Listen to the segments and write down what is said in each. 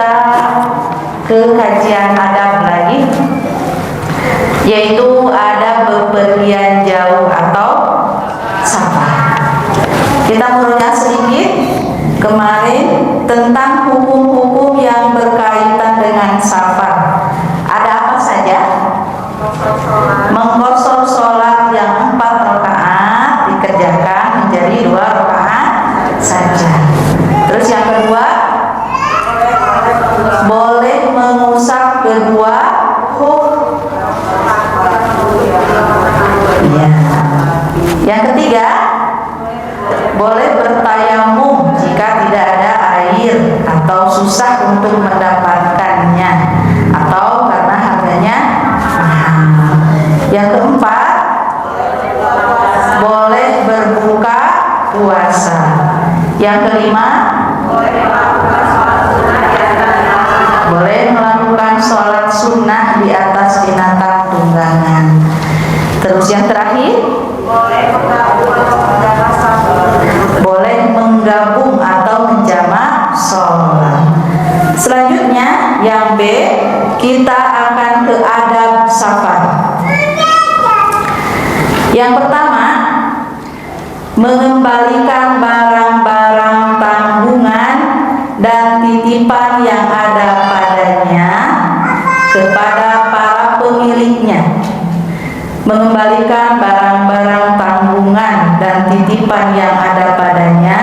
kita ke kajian adab lagi, yaitu adab bepergian jauh atau safar. Kita mengulas sedikit kemarin tentang hukum-hukum yang berkaitan dengan safar. Ada apa saja? Mengqashar sholat yang 4 rakaat dikerjakan menjadi 2 rakaat saja. Terus yang kedua, boleh mengusap kedua khuf. Ya. Yang ketiga, boleh bertayamum jika tidak ada air atau susah untuk mendapatkannya atau karena harganya mahal. Yang keempat, boleh berbuka puasa. Yang kelima, boleh melakukan sholat sunnah di atas binatang tunggangan. Terus yang terakhir, boleh menggabung atau menjamak sholat. Selanjutnya yang B, kita akan ke adab safar. Yang pertama, mengembalikan barang-barang tanggungan dan titipan yang ada padanya kepada para pemiliknya. Mengembalikan barang-barang tanggungan dan titipan yang ada padanya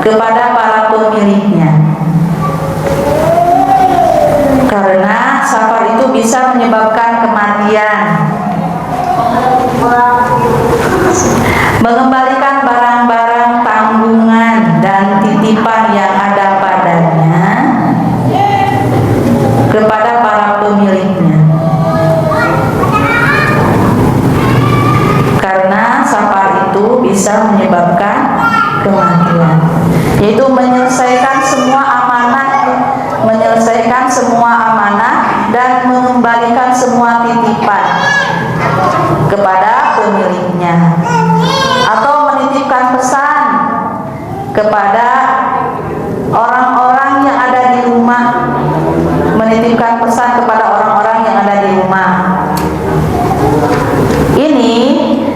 kepada para pemiliknya, karena safar itu bisa menyebabkan kematian. Mengembalikan barang-barang tanggungan dan titipan yang ada padanya kepada para pemiliknya, karena safar itu bisa menyebabkan kematian, yaitu menyelesaikan semua amanah dan mengembalikan semua titipan kepada pemiliknya, atau menitipkan pesan kepada orang-orang yang ada di rumah, menitipkan pesan kepada orang-orang yang ada di rumah. Ini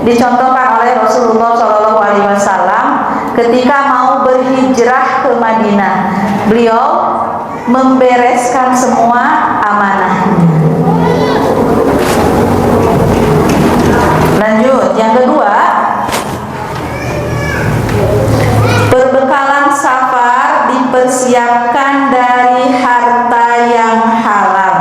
dicontohkan oleh Rasulullah SAW ketika mau berhijrah ke Madinah. Beliau membereskan semua amanahnya. Lanjut, yang kedua, perbekalan safar dipersiapkan dari harta yang halal.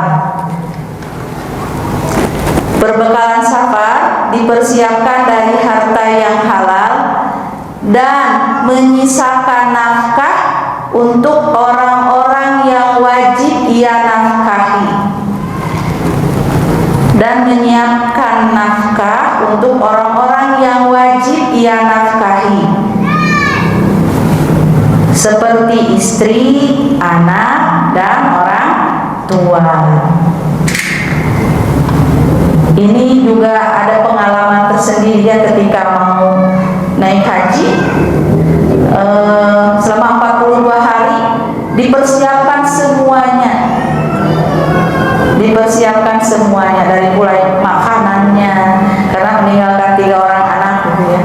Perbekalan safar dipersiapkan dari harta yang halal dan menyisakan nafkah untuk orang-orang yang wajib ia nafkahi, dan menyiapkan nafkah untuk orang-orang yang wajib ia nafkahi, seperti istri, anak, dan orang tua. Ini juga ada pengalaman tersendiri ya, ketika mau naik haji, selama 42 hari dipersiapkan semuanya, dari mulai makanannya, karena meninggalkan 3 orang anak gitu ya.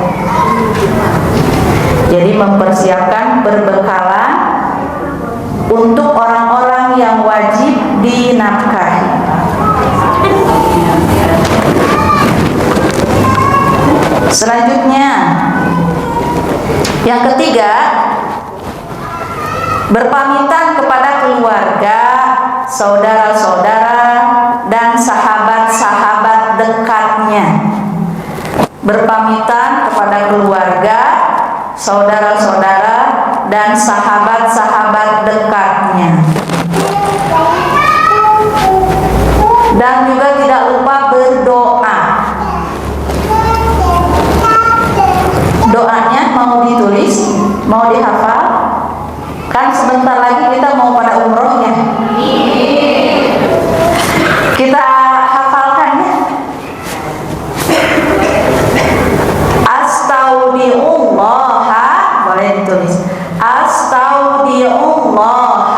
Jadi mempersiapkan perbekalan untuk orang-orang yang wajib dinafkahi. Selanjutnya, yang ketiga, berpamitan kepada keluarga, saudara-saudara, dan sahabat-sahabat dekatnya. Berpamitan kepada keluarga, saudara-saudara, dan sahabat-sahabat dekatnya. Dan juga tidak lupa berdoa. Doanya mau ditulis, mau dihafal. Kan sebentar lagi kita mau pada umrohnya. Kita hafalkan ya. Astaudiullah, boleh ditulis. Astaudiullah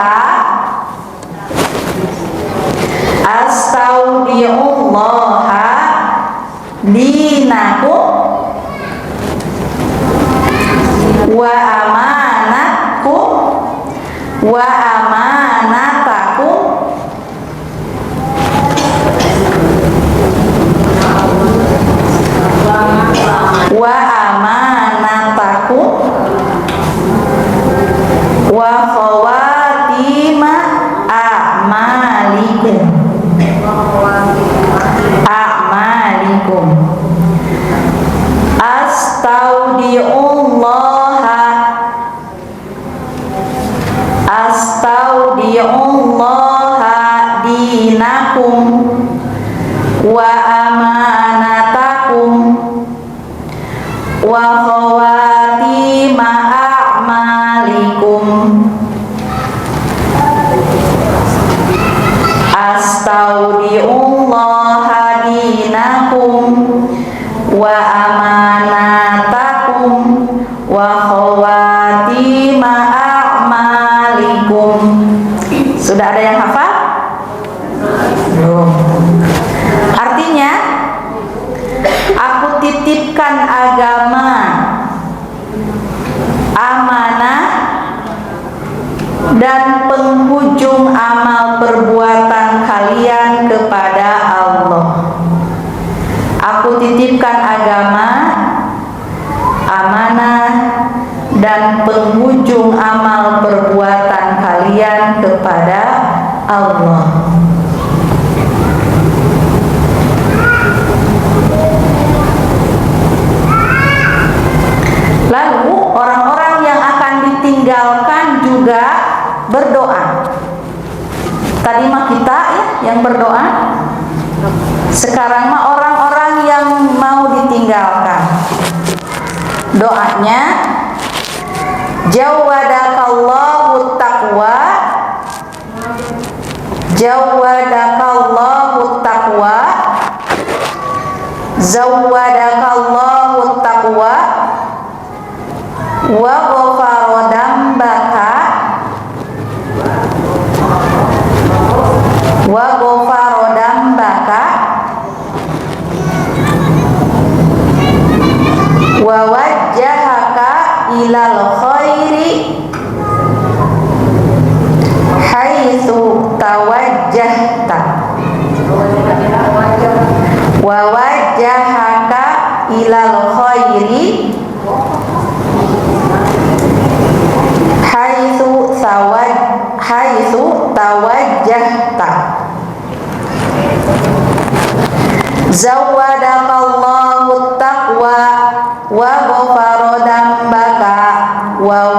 wa amanatakum wa amanatakum wa khawatima a'malikum astaudiullaha dinakum wa amanatakum wa khawatima a'malikum astaudiullaha dinakum wa amanatakum wa khawatima a'malikum. Sudah ada yang hafal? Belum. Artinya, aku titipkan agama, amanah, dan penghujung amal perbuatan kalian kepada Allah. Aku titipkan agama, amanah, dan penghujung amal perbuatan kalian kepada Allah. Lalu orang-orang yang akan ditinggalkan juga berdoa. Tadi mah kita ya yang berdoa. Sekarang mah orang-orang yang mau ditinggalkan. Doanya, jawadakallahu taqwa, jawadakallahu taqwa, zawadakallahu taqwa, wa ghafara dambaka, wa ghafara dambaka, wa wajjahaka ilal khairi haitsu tawajjahta, wa wajjahaka ilal khairi haitsu tawajjahta. Zawadakallahu taqwa wa ghafara dambaka wa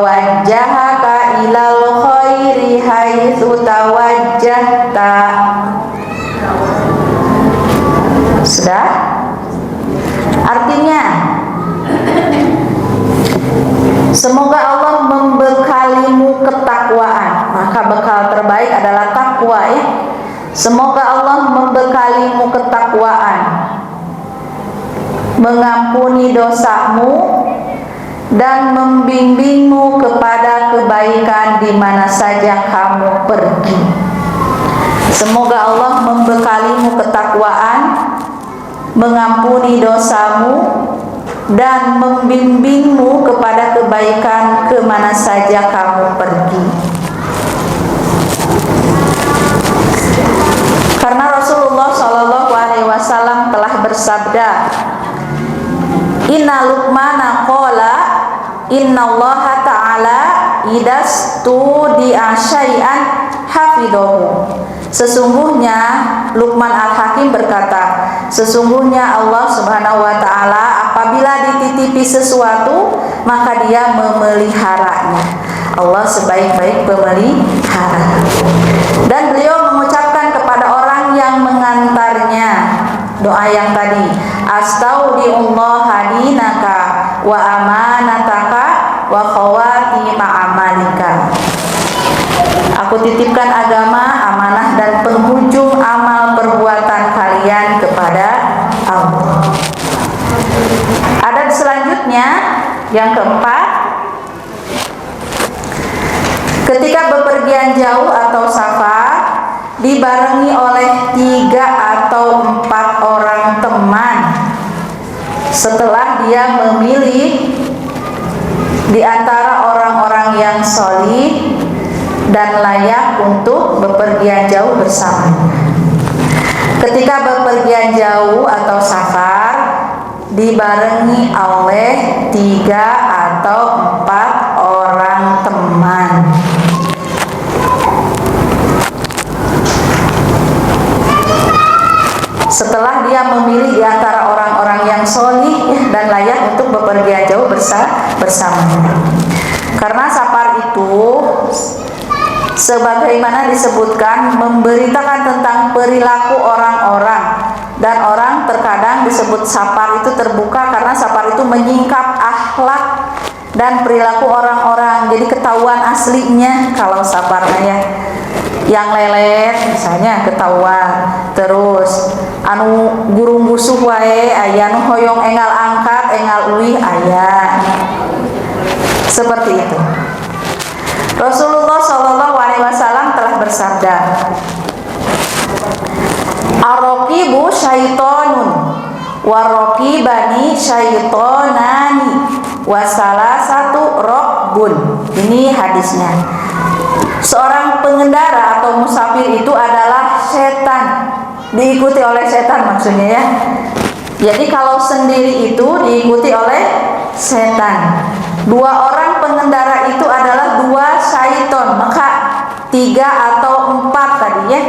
wajjahaka ilal khairi haitsu tawajjahta. Sudah? Artinya, semoga Allah membekalimu ketakwaan. Maka bekal terbaik adalah takwa ya. Semoga Allah membekalimu ketakwaan, mengampuni dosamu, dan membimbingmu kepada kebaikan di mana saja kamu pergi. Semoga Allah membekalimu ketakwaan, mengampuni dosamu, dan membimbingmu kepada kebaikan ke mana saja kamu pergi. Karena Rasulullah SAW telah bersabda, Inna Luqmana qala innallaha ta'ala idastudi'a syai'an hafidahu. Sesungguhnya Luqman Al-Hakim berkata, sesungguhnya Allah Subhanahu wa taala apabila dititipi sesuatu maka dia memeliharanya. Allah sebaik-baik pemelihara. Dan beliau mengucapkan kepada orang yang mengantarnya doa yang tadi, astaudiullaha dinaka wa amanataka wa khawatima amalika. Aku titipkan agama, amanah, dan penghujung amal perbuatan kalian kepada Allah. Adat selanjutnya yang keempat, ketika bepergian jauh atau safar dibarengi oleh 3 atau 4 orang teman, setelah dia memilih di antara orang-orang orang yang solih dan layak untuk bepergian jauh bersamanya. Ketika bepergian jauh atau safar dibarengi oleh 3 atau 4 orang teman. Setelah dia memilih di antara orang-orang yang solih dan layak untuk bepergian jauh bersamanya. Karena safar itu sebagaimana disebutkan memberitakan tentang perilaku orang-orang, dan orang terkadang disebut safar itu terbuka karena safar itu menyingkap akhlak dan perilaku orang-orang. Jadi ketahuan aslinya kalau safarnya ya. Yang lelet misalnya ketahuan, terus anu gurung gusuh wae aya, nu hoyong engal angkat engal uih aya. Seperti itu. Rasulullah SAW telah bersabda, "Ar-raqibu syaitonun warraqibani syaitonani wa salasatu rabbun." Ini hadisnya. Seorang pengendara atau musafir itu adalah setan, diikuti oleh setan maksudnya ya. Jadi kalau sendiri itu diikuti oleh setan. 2 orang pengendara itu adalah 2 syaiton, maka 3 atau 4 tadi ya.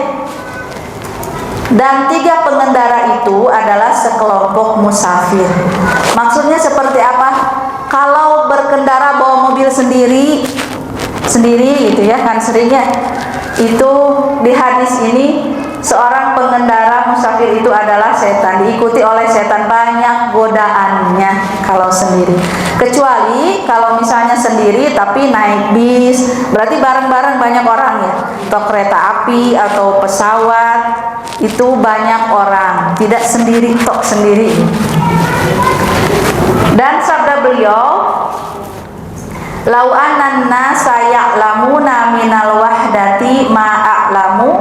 Dan 3 pengendara itu adalah sekelompok musafir. Maksudnya seperti apa? Kalau berkendara bawa mobil sendiri gitu ya, kan seringnya itu di hadis ini seorang pengendara musafir itu adalah setan, diikuti oleh setan, banyak godaannya kalau sendiri. Kecuali kalau misalnya sendiri tapi naik bis, berarti bareng-bareng banyak orang ya. Atau kereta api atau pesawat itu banyak orang, tidak sendiri tok sendiri. Dan sabda beliau, "Lau anan nasa ya'lamuna minal wahdati ma'a'lamu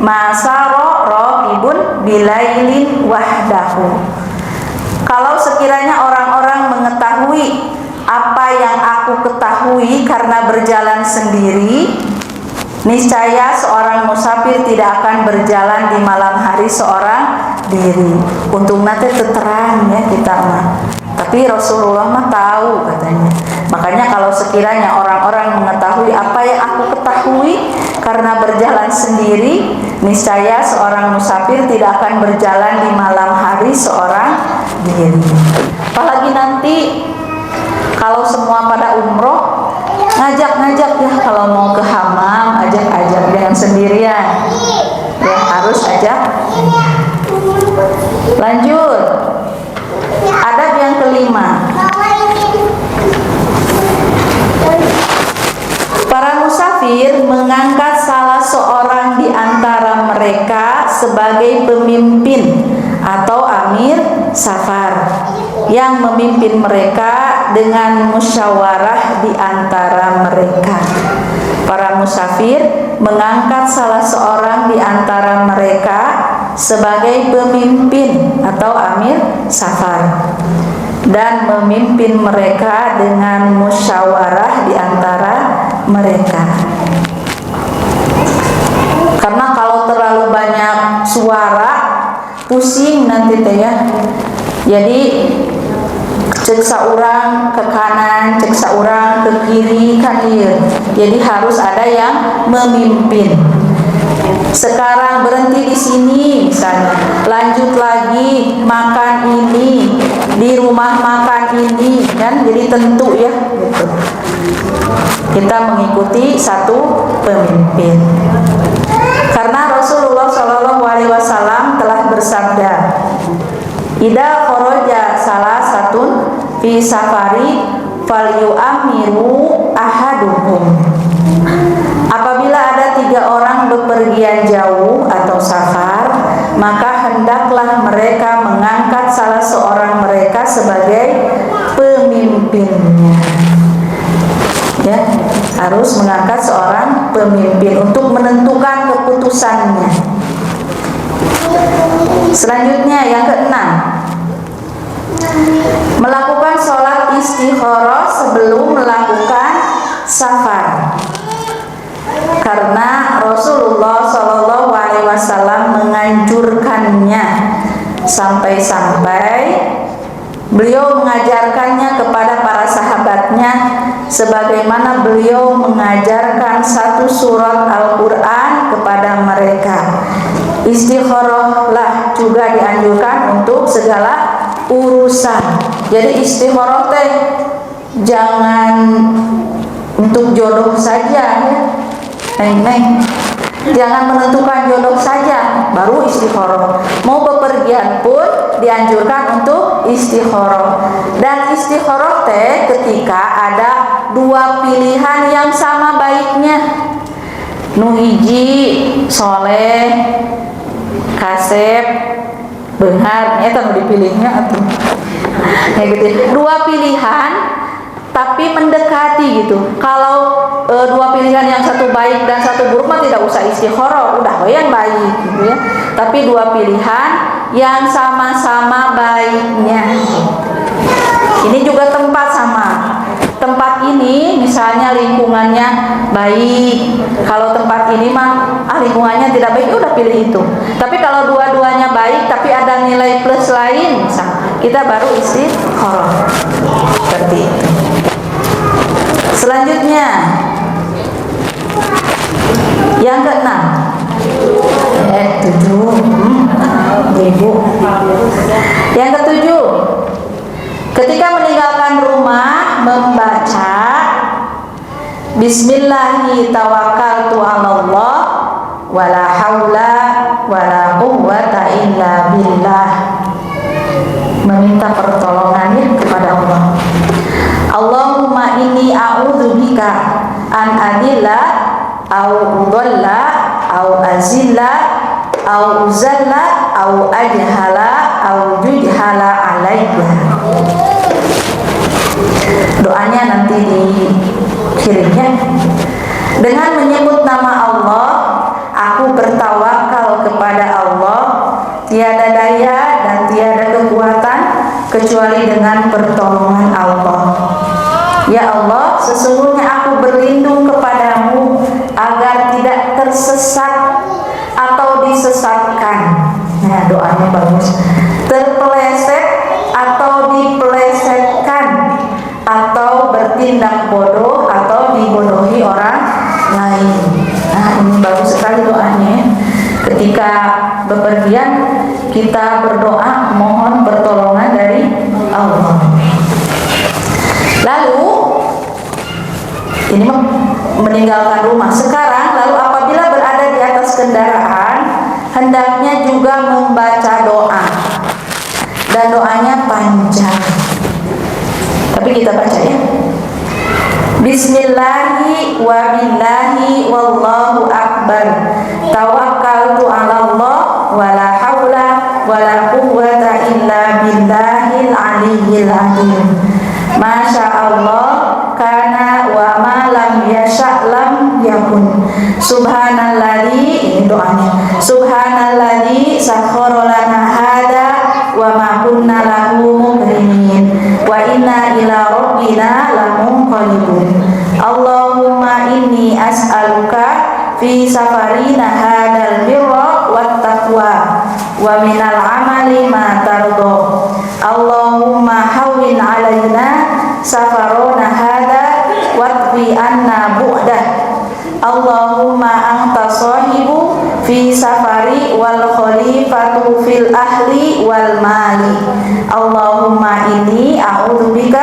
masara raqibun bilailin wahdahu." Kalau sekiranya orang-orang mengetahui apa yang aku ketahui karena berjalan sendiri, niscaya seorang musafir tidak akan berjalan di malam hari seorang diri. Untung nanti terang ya kita mah. Tapi Rasulullah mah tahu katanya. Makanya kalau sekiranya orang-orang mengetahui apa yang aku ketahui karena berjalan sendiri, niscaya seorang musafir tidak akan berjalan di malam hari seorang diri. Apalagi nanti kalau semua pada umroh, ngajak-ngajak ya, kalau mau ke hamam ajak-ajak, jangan sendirian ya, harus ajak. Lanjut, adab yang kelima, para musafir mengangkat salah seorang di antara mereka sebagai pemimpin atau amir safar yang memimpin mereka dengan musyawarah di antara mereka. Para musafir mengangkat salah seorang di antara mereka sebagai pemimpin atau amir safar dan memimpin mereka dengan musyawarah di antara mereka. Karena kalau terlalu banyak suara pusing nanti teh ya. Jadi cek saurang ke kanan, cek saurang ke kiri kan ieu. Jadi harus ada yang memimpin. Sekarang berhenti di sini misalnya, lanjut lagi makan ini di rumah makan ini kan, jadi tentu ya gitu. Kita mengikuti satu pemimpin. Karena Rasulullah SAW telah bersabda, "Idza kharaja salah satun fi safari falyu'amiru ahaduhum." Apabila ada 3 orang bepergian jauh atau safar, maka hendaklah mereka mengangkat salah seorang mereka sebagai pemimpinnya. Ya, harus mengangkat seorang pemimpin untuk menentukan keputusannya. Selanjutnya yang keenam, melakukan sholat istikharah sebelum melakukan safar. Karena Rasulullah Shallallahu Alaihi Wasallam menganjurkannya sampai-sampai beliau mengajarkannya kepada para sahabatnya sebagaimana beliau mengajarkan satu surat Al-Quran kepada mereka. Istikharahlah juga dianjurkan untuk segala urusan. Jadi istikharah teh jangan untuk jodoh saja ya. Neng, jangan menentukan jodoh saja baru istikharah. Mau bepergian pun dianjurkan untuk istikharah. Dan istikharah teh ketika ada dua pilihan yang sama baiknya. Nu hiji soleh, kasep, beunghar, eta nu dipilihnya atuh. Ya gitu. Dua pilihan tapi mendekati gitu. Kalau dua pilihan yang satu baik dan satu buruk mah tidak usah istikharah, udah yang baik gitu ya. Tapi dua pilihan yang sama-sama baiknya. Ini juga tempat sama. Tempat ini misalnya lingkungannya baik. Kalau tempat ini mah lingkungannya tidak baik, udah pilih itu. Tapi kalau dua-duanya baik tapi ada nilai plus lain, misal, kita baru istikharah. Seperti itu. Selanjutnya yang keenam, 7 yang ketujuh, ketika meninggalkan rumah membaca Bismillahi tawakkaltu 'alallah wala haula wala quwwata illa billah, meminta pertolongannya kepada Allah. Allahumma inni a'udzubika an adilla au udalla au azilla au uzalla au ajhala au judhala alayya. Doanya nanti dikirimnya. Dengan menyebut nama Allah, aku bertawakal kepada Allah, tiada daya dan tiada kekuatan kecuali dengan pertolongan Allah. Ya Allah, sesungguhnya aku berlindung kepadamu agar tidak tersesat atau disesatkan. Nah, doanya bagus. Terpeleset atau dipelesetkan, atau bertindak bodoh atau dibodohi orang lain. Nah, ini bagus sekali doanya. Ketika bepergian kita berdoa mohon pertolongan dari Allah. Lalu ini meninggalkan rumah. Sekarang lalu apabila berada di atas kendaraan, hendaknya juga membaca doa. Dan doanya panjang. Tapi kita baca ya. Bismillahi wa billahi wallahu akbar. Tawakkaltu 'ala Allah wala haula wala quwwata illa billahil aliyyil azim. Masya Allah kana wa ma lam yasha lam yakun. Subhanalladzi, ini doanya. Subhanalladzi sakhkhara lana hada wa ma kunna lahu muqrinin wa inna ila rabbina lamunqalibun. Allahumma inni as'aluka fi safarina hadal birra wat taqwa wa minal amali ma tardo. Allahumma hawwin alaina safarona hada watwi anna bu'dah. Allahumma anta sahibu fi safari wal khalifatu fil ahli wal mali. Allahumma inni a'udzubika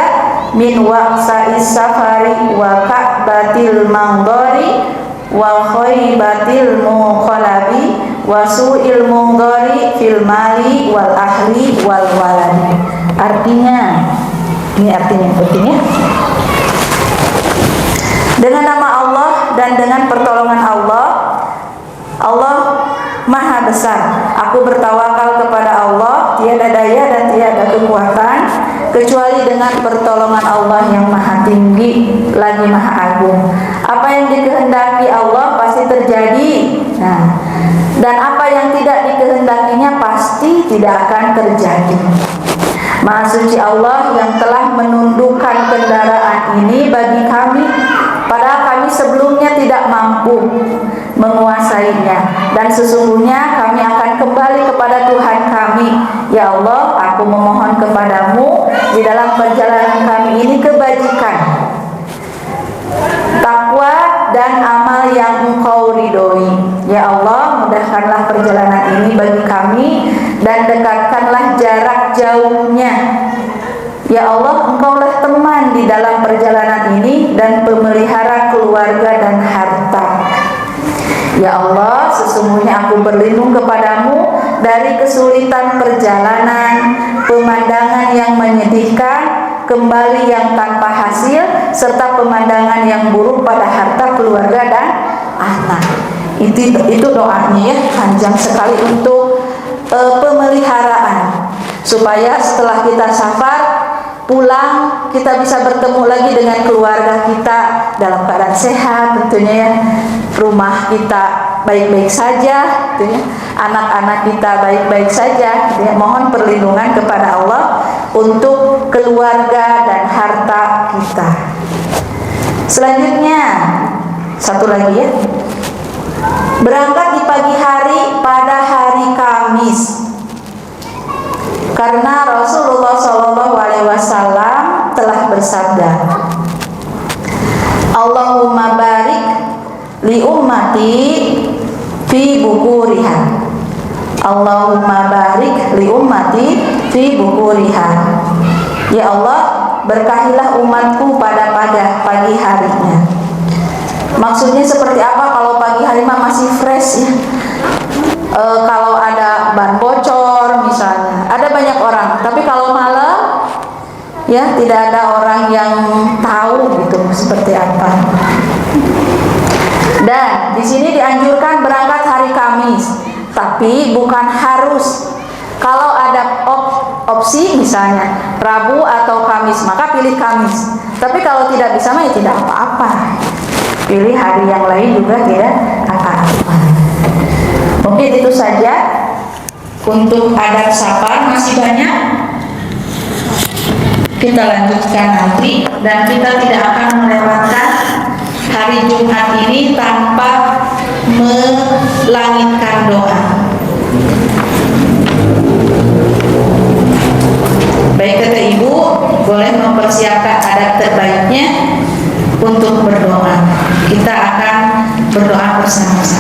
min waqsa'is safari wa ka'batil mangdari wa khaybatil muqalabi wa su'il mungdari fil mali wal ahli wal waladi. Artinya, ini artinya yang penting ya. Dengan nama Allah dan dengan pertolongan Allah, Allah Maha Besar. Aku bertawakal kepada Allah, tiada daya dan tiada kekuatan kecuali dengan pertolongan Allah yang Maha Tinggi lagi Maha Agung. Apa yang dikehendaki Allah pasti terjadi. Nah, dan apa yang tidak dikehendakinya pasti tidak akan terjadi. Maha suci Allah yang telah menundukkan kendaraan ini bagi kami, pada kami sebelumnya tidak mampu menguasainya, dan sesungguhnya kami akan kembali kepada Tuhan kami. Ya Allah, aku memohon kepadamu di dalam perjalanan kami ini kebajikan, takwa dan amal yang Engkau ridhoi. Ya Allah, mudahkanlah perjalanan ini bagi kami dan dekatkanlah jarak jauhnya. Ya Allah, Engkaulah teman di dalam perjalanan ini dan pemelihara keluarga dan harta. Ya Allah, sesungguhnya aku berlindung kepadamu dari kesulitan perjalanan, pemandangan yang menyedihkan, kembali yang tanpa hasil, serta pemandangan yang buruk pada harta, keluarga, dan anak. Itu doanya ya, panjang sekali untuk pemeliharaan, supaya setelah kita safar pulang kita bisa bertemu lagi dengan keluarga kita dalam keadaan sehat tentunya ya, rumah kita baik-baik saja tentunya, anak-anak kita baik-baik saja tentunya. Mohon perlindungan kepada Allah untuk keluarga dan harta kita. Selanjutnya satu lagi ya, berangkat di pagi hari pada hari Kamis, karena Rasulullah SAW telah bersabda, Allahumma barik li ummati fi bukuriha. Allahumma barik li ummati fi bukuriha. Ya Allah, berkahilah umatku pada pagi harinya. Maksudnya seperti apa? Kalau pagi hari masih fresh ya. Kalau ada ban bocor misalnya, ada banyak orang, tapi kalau malam ya tidak ada orang yang tahu gitu seperti apa. Dan di sini dianjurkan berangkat hari Kamis, tapi bukan harus. Kalau ada opsi misalnya Rabu atau Kamis, maka pilih Kamis. Tapi kalau tidak bisa ya tidak apa-apa, pilih hari yang lain juga tidak apa-apa. Mungkin itu saja untuk adab safar, masih banyak kita lanjutkan nanti, dan kita tidak akan melewatkan hari Jumat ini tanpa melangitkan doa. Baik kata Ibu, boleh mempersiapkan adab terbaiknya untuk berdoa. Kita akan berdoa bersama-sama.